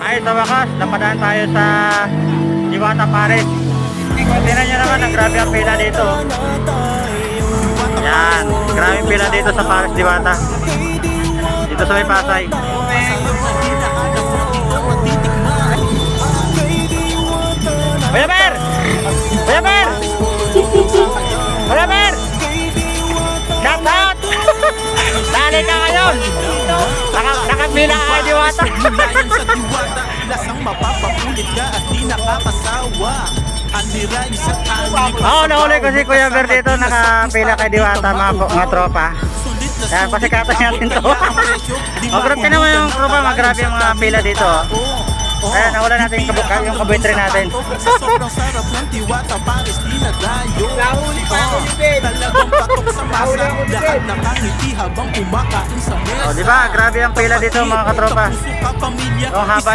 Ay, sa wakas, napadaan tayo sa Diwata Paris. Tingnan nyo naman, ang grabe ang pila dito. Yan, grabe ang pila dito sa Paris Diwata. Dito sa may Pasay. Kuya Ber! Kuya Ber! Kuya Ber! Shout out! Dali ka ngayon! Nakapila ka Diwata! Lasang mapapapulit ka at di nakakasawa. Oo, nahuli ko si Kuya Ber dito. Nakapila kay Diwata mga tropa. Yan, pasikatan natin to. O, grabe naman yung tropa. Grabe yung mga pila dito. Ayan, nawala natin yung kabuitri natin. Sa sobrang sarap ng Diwata Paris, di na dayo. Talagang patok sa masa. Lahat nakangiti habang kumakain sa mesa. O, diba? Grabe ang pila dito mga katropa. O, haba